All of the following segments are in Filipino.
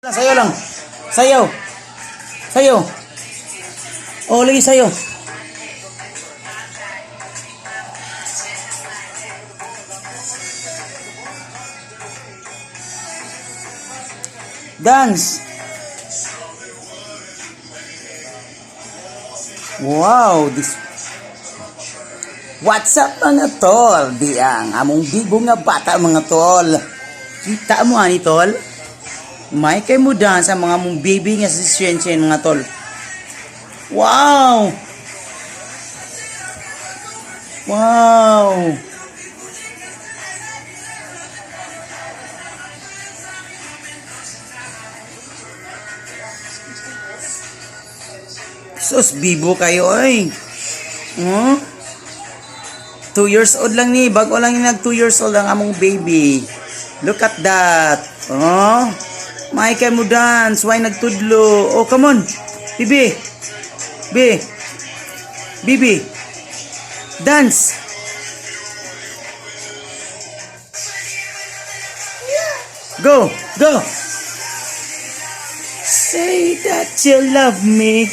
Sayo lang. Sayo. Sayo. Oh, lagi sayo. Dance. Wow, this. What's up mga tol? Di ang among bibo nga bata mga tol. Kita mo ani tol? May kay mo dance sa mga mong baby nga si Shaine mga tol. Wow! Wow! Sus, bibo kayo ay. 2 years old lang ni. Bago lang yung nag 2 years old ang among baby. Look at that. Oh. May kay mo dance. Why nagtudlo? Oh, come on. Bibi. Bibi. Dance. Go. Go. Say that you love me.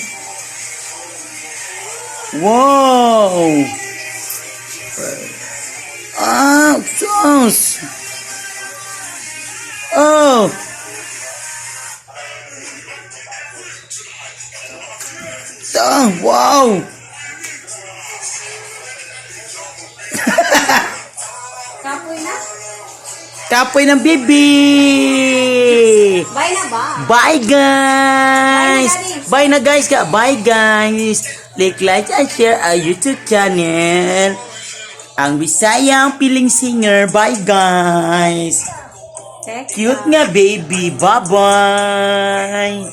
Wow. Ah, sauce. Oh. Oh, wow. Kapoy na? Kapoy ng bibi. Bye na ba? Bye guys. Bye na, Bye na guys. Bye guys. Like and share our YouTube channel. Ang bisayang piling singer. Bye guys. Text Cute nga baby. Bye bye.